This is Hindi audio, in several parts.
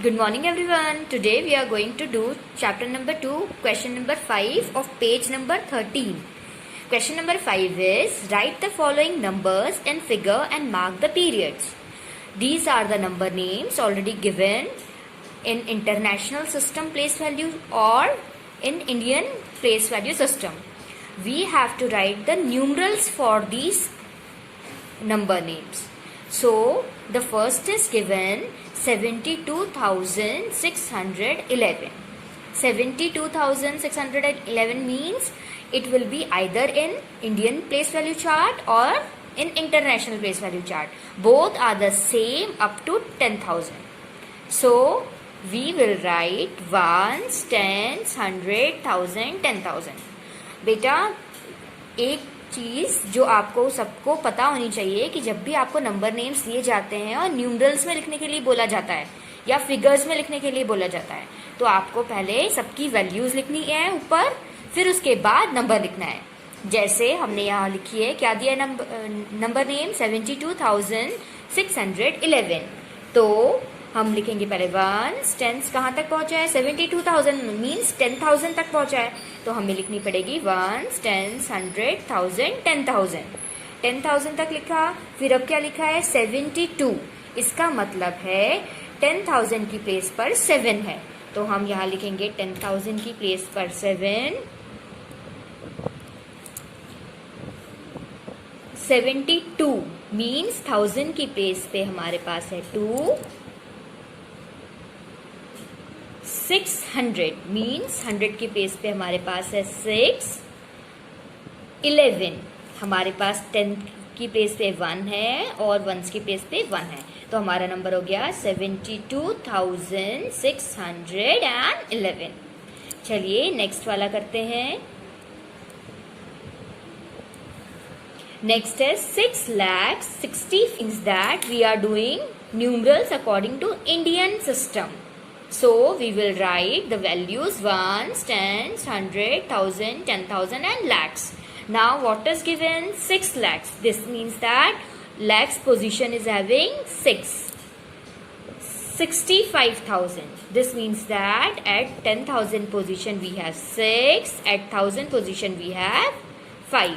Good morning everyone. Today we are going to do chapter number 2, question number 5 of page number 13. Question number 5 is write the following numbers in figure and mark the periods. These are the number names already given in international system place value or in Indian place value system. We have to write the numerals for these number names. So the first is given 72,611. 72,611 means it will be either in Indian place value chart or in international place value chart. Both are the same up to 10,000. So we will write ones, tens, 100, 1,000, 10,000. बेटा एक चीज़ जो आपको सबको पता होनी चाहिए कि जब भी आपको नंबर नेम्स दिए जाते हैं और न्यूमरल्स में लिखने के लिए बोला जाता है या फिगर्स में लिखने के लिए बोला जाता है तो आपको पहले सबकी वैल्यूज़ लिखनी है ऊपर, फिर उसके बाद नंबर लिखना है. जैसे हमने यहाँ लिखी है, क्या दिया नंबर नेम 72,611. तो हम लिखेंगे पहले वंस, टेंस कहाँ तक पहुँचा है 72,000 मीन्स 10,000 तक पहुँचा है तो हमें लिखनी पड़ेगी वंस, टेंस, 100, 1,000, 10,000. 10,000 तक लिखा. फिर अब क्या लिखा है 72. इसका मतलब है 10,000 की प्लेस पर 7 है तो हम यहाँ लिखेंगे 10,000 की प्लेस पर 7. 72 मीन्स 1000 की प्लेस पे हमारे पास है 2. 600 मीन्स 100 की प्लेस पे हमारे पास है 6. 11 हमारे पास 10 की प्लेस पे 1 है और 1 की प्लेस पे 1 है तो हमारा नंबर हो गया 72,611. चलिए नेक्स्ट वाला करते हैं. नेक्स्ट है 6,60,000 means that we are doing numerals according to Indian system. So we will write the values ones, tens, 100, 1,000, 10,000 and lakhs. Now what is given 6 lakhs. This means that lakhs position is having 6. 65,000. This means that at 10,000 position we have 6. At 1,000 position we have 5.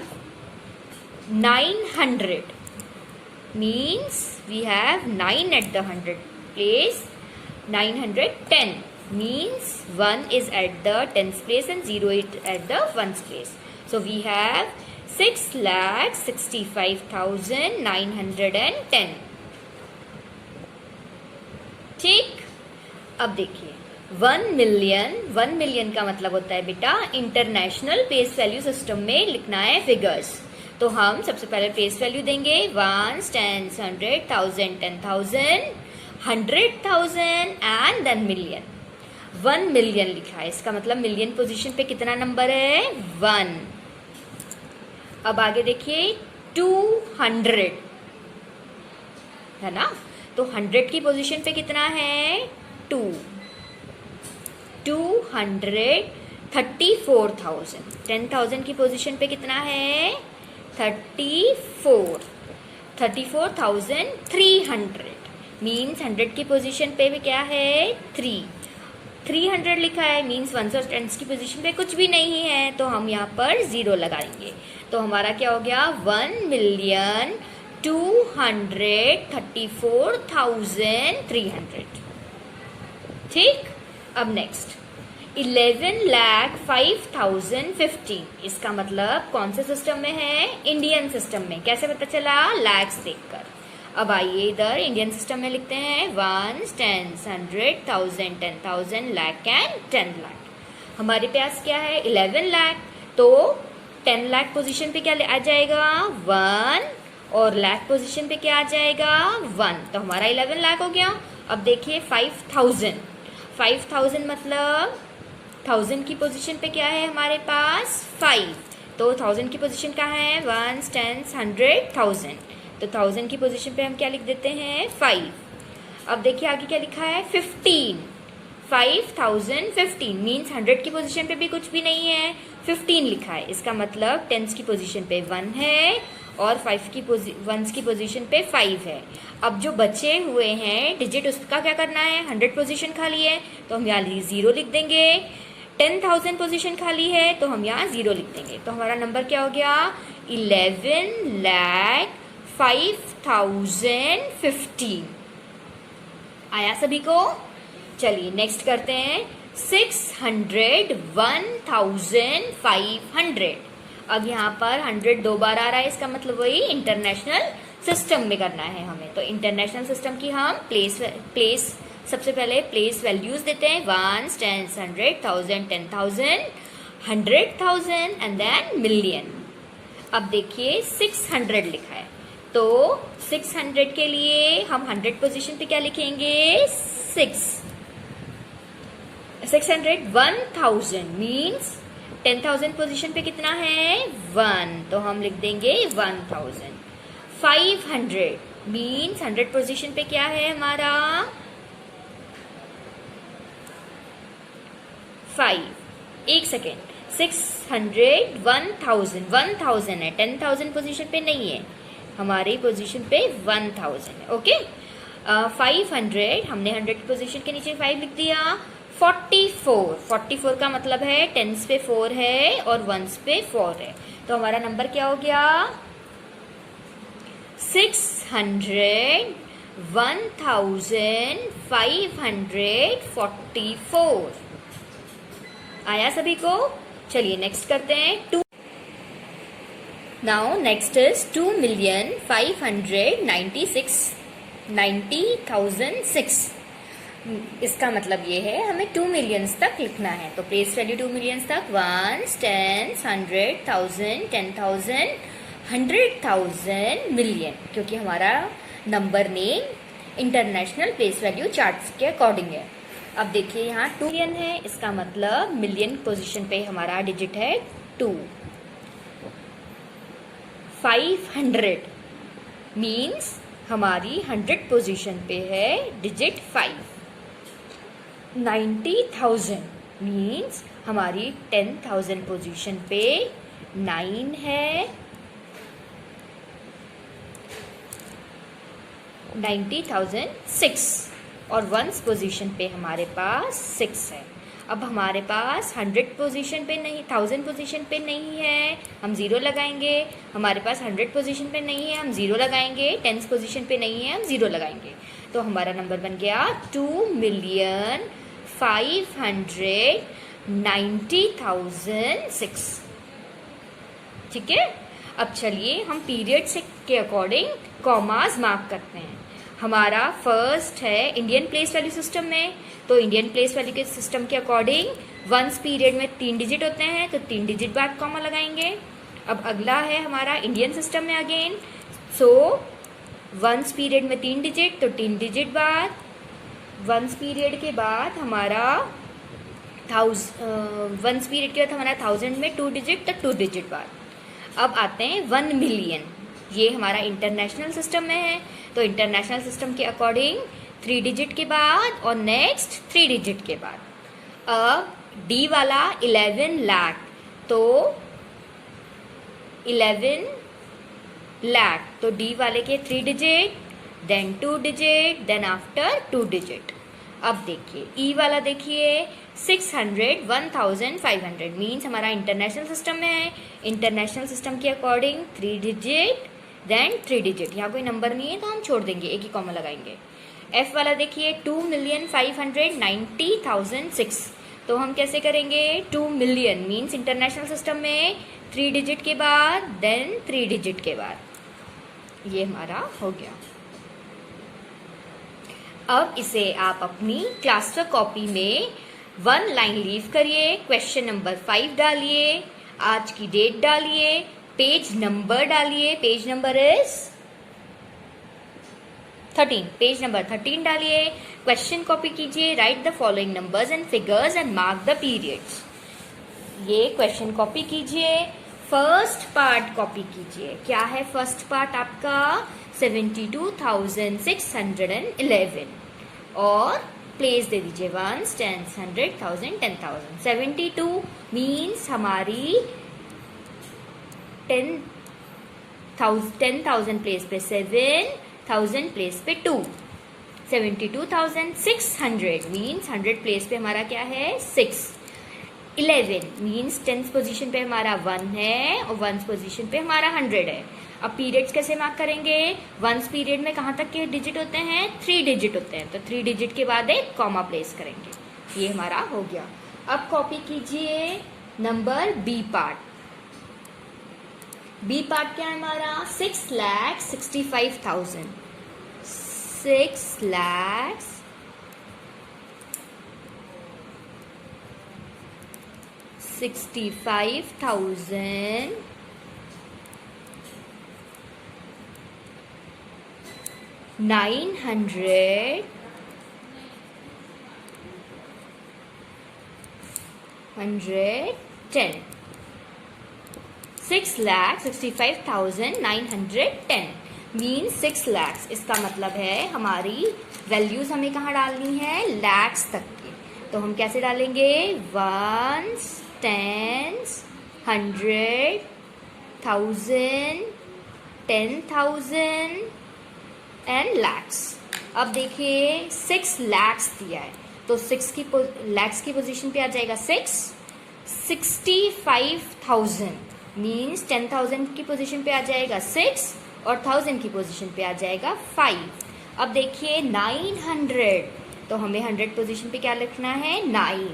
900 means we have 9 at the 100 place. 910 means 1 is at the 10th place and 0 is at the 1st place. So we have 6,65,910. ठीक. अब देखिए 1 मिलियन का मतलब होता है बेटा इंटरनेशनल प्लेस वैल्यू सिस्टम में लिखना है फिगर्स. तो हम सबसे पहले प्लेस वैल्यू देंगे ones, tens, 100, 1,000, 10,000, 100,000 and then million. 1 million लिखा है इसका मतलब मिलियन पोजीशन पे कितना नंबर है 1. अब आगे देखिए 200 है ना तो 100 की पोजीशन पे कितना है 2. 200 34,000. 10,000 की पोजीशन पे कितना है 34,300 मीन्स 100 की पोजीशन पे भी क्या है 3. 300 लिखा है मीन्स 1 और 10 की पोजीशन पे कुछ भी नहीं है तो हम यहाँ पर 0 लगाएंगे तो हमारा क्या हो गया 1,234,300. ठीक. अब नेक्स्ट 11,05,015. इसका मतलब कौन से सिस्टम में है इंडियन सिस्टम में. कैसे पता चला लैक्स देखकर. अब आइए इधर इंडियन सिस्टम में लिखते हैं ones, tens, 100, 1,000, 10,000, lakh and 10 lakh. हमारे पास क्या है 11 लाख तो 10 लाख पोजीशन पे क्या आ जाएगा 1 और लाख पोजीशन पे क्या आ जाएगा 1 तो हमारा 11 लाख हो गया. अब देखिए 5,000 मतलब 1,000 की पोजीशन पे क्या है हमारे पास 5 तो 1,000 की पोजीशन कहाँ है वंस, टेंस, 100, 1,000 तो 1,000 की पोजीशन पे हम क्या लिख देते हैं 5. अब देखिए आगे क्या लिखा है 15. 5,015 मीन्स 100 की पोजीशन पे भी कुछ भी नहीं है 15 लिखा है. इसका मतलब टेंस की पोजीशन पे 1 है और 5 की वंस की पोजीशन पे 5 है। अब जो बचे हुए हैं डिजिट उसका क्या करना है, 100 पोजीशन खाली है तो हम यहाँ 0 लिख देंगे। 10,000 पोजीशन खाली है तो हम यहाँ 0 लिख देंगे। तो हमारा नंबर क्या हो गया, 11,05,015। आया सभी को। चलिए नेक्स्ट करते हैं 601,500। अब यहाँ पर 100 2 बार आ रहा है, इसका मतलब वही इंटरनेशनल सिस्टम में करना है हमें। तो इंटरनेशनल सिस्टम की हम प्लेस सबसे पहले प्लेस वैल्यूज देते हैं, 1, 10, 100, 1000, 10,000, 100,000 एंड देन मिलियन। अब देखिए 600 लिखा है तो 600 के लिए हम 100 पोजीशन पे क्या लिखेंगे, 600 1000 मीन्स 10,000 पोजीशन पे कितना है, 1, तो हम लिख देंगे 1000। 500 मीन्स 100 पोजीशन पे क्या है हमारा, 5। एक सेकेंड, 600 1000 है, 10,000 पोजीशन पे नहीं है, हमारी पोजीशन पे 1000 है। ओके। 500 हमने 100 पोजीशन के नीचे 5 लिख दिया। 44 का मतलब है 10s पे 4 है और 1s पे 4 है, तो हमारा नंबर क्या हो गया, 601,544। आया सभी को। चलिए नेक्स्ट करते हैं 2। Now next is 2,596,90,006। इसका मतलब ये है हमें 2 मिलियंस तक लिखना है। तो प्लेस वैल्यू 2 मिलियंस तक 1, 10, 100, 1000, 10,000, 100,000, मिलियन, क्योंकि हमारा number name international place value charts के अकॉर्डिंग है। अब देखिए यहाँ 2 मिलियन है, इसका मतलब मिलियन पोजीशन पे हमारा डिजिट है 2। 500 मीन्स हमारी 100 पोजीशन पे है डिजिट 5। 90,000 मीन्स हमारी 10,000 पोजीशन पे 9 है। 90,006 और 1s पोजीशन पे हमारे पास 6 है। अब हमारे पास 100 पोजीशन पे नहीं, 1000 पोजीशन पे नहीं है, हम 0 लगाएंगे। हमारे पास 100 पोजीशन पे नहीं है, हम 0 लगाएंगे। 10s पोजीशन पे नहीं है, हम 0 लगाएंगे। तो हमारा नंबर बन गया 2,590,006। ठीक है। अब चलिए हम पीरियड से के अकॉर्डिंग कॉमास मार्क करते हैं। हमारा फर्स्ट है इंडियन प्लेस वैल्यू सिस्टम में, तो इंडियन प्लेस वैल्यू के सिस्टम के अकॉर्डिंग वंस पीरियड में 3 डिजिट होते हैं, तो 3 डिजिट बाद कॉमा लगाएंगे। अब अगला है हमारा इंडियन सिस्टम में अगेन, सो वंस पीरियड में 3 डिजिट तो 3 डिजिट बाद, वंस पीरियड के बाद हमारा वंस पीरियड के बाद हमारा 1000 में 2 डिजिट तो 2 डिजिट बाद। अब आते हैं 1 मिलियन, ये हमारा इंटरनेशनल सिस्टम में है, तो इंटरनेशनल सिस्टम के अकॉर्डिंग 3 डिजिट के बाद और नेक्स्ट 3 डिजिट के बाद। अब डी वाला 11 लाख, तो 11 लाख तो डी वाले के 3 digit then 2 digit then after 2 digit. अब देखिए ई वाला देखिए 600 1,500 मीन्स हमारा इंटरनेशनल सिस्टम में है। इंटरनेशनल सिस्टम के अकॉर्डिंग 3 डिजिट देन 3 डिजिट, यहाँ कोई नंबर नहीं है तो हम छोड़ देंगे, एक ही कॉमा लगाएंगे। एफ वाला देखिए 2,590,006, तो हम कैसे करेंगे, 2 मिलियन मीन्स इंटरनेशनल सिस्टम में 3 डिजिट के बाद देन 3 डिजिट के बाद, ये हमारा हो गया। अब इसे आप अपनी क्लास कॉपी में 1 लाइन लीव करिए, क्वेश्चन नंबर 5 डालिए, आज की डेट डालिए, पेज नंबर डालिए, page number is 13, page number 13 डालिए, क्वेश्चन कॉपी कीजिए, right the following numbers and figures and mark the periods. ये क्वेश्चन कॉपी कीजिए, फर्स्ट पार्ट कॉपी कीजिए। क्या है फर्स्ट पार्ट आपका, 72,611 और प्लेस दे दीजिए 1, 10, 100, 1000, 10,000। 72 मीन्स हमारी 10,000 प्लेस पे 7,000 प्लेस पे 2, 72,600 मीन्स 100 प्लेस पे हमारा क्या है 6। 11 मीन्स 10th पोजीशन पे हमारा 1 है और 1st पोजीशन पे हमारा 100 है। अब पीरियड्स कैसे मार्क करेंगे? 1st पीरियड में कहाँ तक के डिजिट होते हैं? 3 डिजिट होते हैं, तो 3 डिजिट के बाद एक कॉमा प्लेस करेंगे। ये हमारा हो गया। अब कॉपी कीजिए number B part. B part क्या है हमारा? 6,65,000। 6,65,000 900 110। 6,65,910 मीन्स 6 lakhs। इसका मतलब है हमारी वैल्यूज हमें कहाँ डालनी है? लैक्स तक की। तो हम कैसे डालेंगे? 1s, 10s, 100, 1000, 10,000 and lakhs. अब देखिए 6 lakhs दिया है, तो 6 की लैक्स की पोजीशन पे आ जाएगा 6। 65,000 मीन्स 10,000 की पोजीशन पे आ जाएगा 6 और 1000 की पोजीशन पे आ जाएगा 5। अब देखिए 900, तो हमें 100 पोजीशन पे क्या लिखना है? 9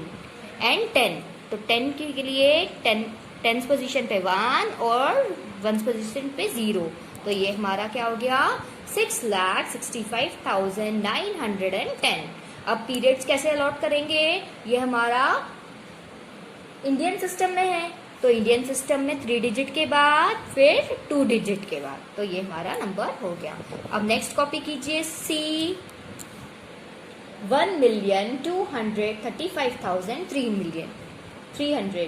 एंड 10, तो 10 के लिए 10th पोजीशन पे 1 और 1st पोजीशन पे 0, तो ये हमारा क्या हो गया? 6,65,910। अब पीरियड्स कैसे अलॉट करेंगे? ये हमारा इंडियन सिस्टम में है, तो इंडियन सिस्टम में 3 डिजिट के बाद फिर 2 डिजिट के बाद, तो ये हमारा नंबर हो गया। अब नेक्स्ट कॉपी कीजिए सी। 1,235,000 300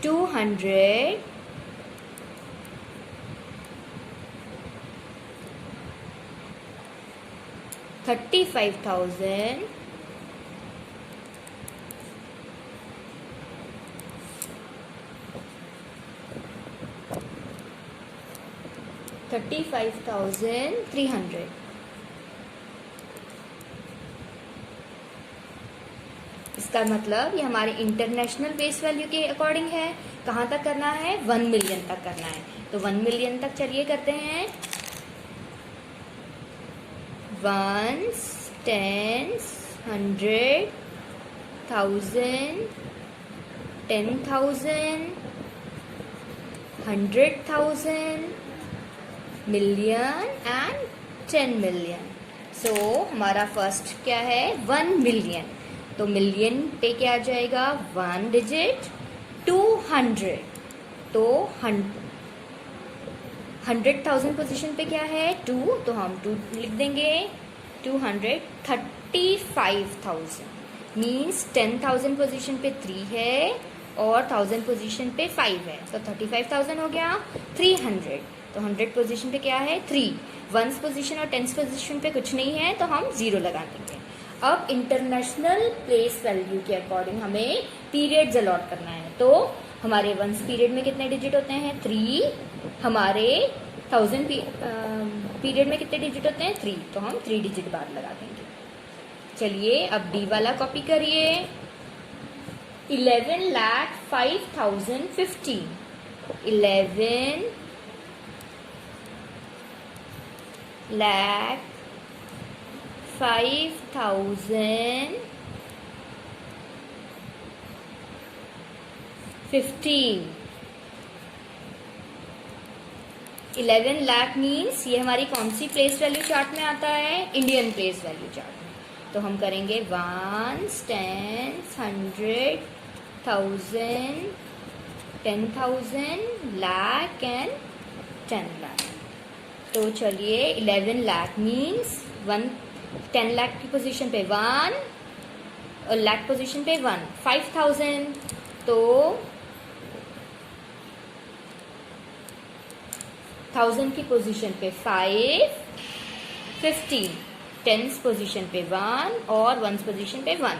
1,200 35,000 35,300। इसका मतलब ये हमारे इंटरनेशनल बेस वैल्यू के अकॉर्डिंग है। कहाँ तक करना है? 1 मिलियन तक करना है, तो 1 मिलियन तक चलिए करते हैं। 1s, 10s, 100, 1000, 10,000, 100,000, million and 10 million. सो हमारा फर्स्ट क्या है? 1 मिलियन, तो मिलियन पे क्या आ जाएगा? 1 डिजिट। 200, तो 100,000 पोजीशन पे क्या है? 2, तो हम 2 लिख देंगे। 235,000 मीन्स 10,000 पोजीशन पे 3 है और 1000 पोजीशन पे 5 है, तो 35,000 हो गया। 300, तो 100 पोजीशन पे क्या है? 3। 1st पोजीशन और 10th पोजीशन पे कुछ नहीं है, तो हम 0 लगा देंगे। अब इंटरनेशनल प्लेस वैल्यू के अकॉर्डिंग हमें पीरियड्स अलॉट करना है, तो हमारे 1st पीरियड में कितने डिजिट होते हैं? 3। हमारे 1000 पीरियड में कितने डिजिट होते हैं? 3, तो हम 3 डिजिट बाद लगा देंगे। चलिए अब डी वाला कॉपी करिए। 11,05,015 11,05,015। 11 लाख मीन्स ये हमारी कौन सी प्लेस वैल्यू चार्ट में आता है? इंडियन प्लेस वैल्यू चार्ट में। तो हम करेंगे 1s, 10s, 100, 1000, 10,000, lakh and 10 lakh. तो चलिए 11 लाख मीन्स 10 लाख की पोजीशन पे 1 और लाख पोजीशन पे 1। 5,000, तो 1000 की पोजीशन पे 5। 15, 10th पोजीशन पे 1 और 1st पोजीशन पे 1,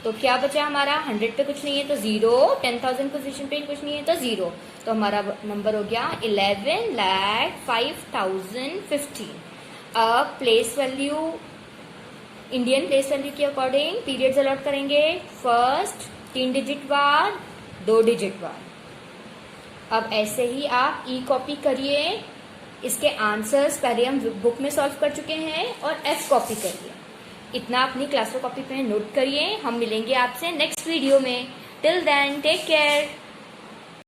तो क्या बचा हमारा, 100 पे कुछ नहीं है तो 0, 10,000 पोजीशन पे कुछ नहीं है तो 0, तो हमारा नंबर हो गया 11,05,015। अब place value, Indian place value के अकॉर्डिंग पीरियड्स अलॉट करेंगे। फर्स्ट 3 डिजिट बार, 2 डिजिट बार। अब ऐसे ही आप ई कॉपी करिए, इसके आंसर्स पहले हम बुक में सॉल्व कर चुके हैं, और एफ कॉपी करिए। इतना अपनी क्लास कॉपी पे नोट करिए। हम मिलेंगे आपसे नेक्स्ट वीडियो में। Till then take care.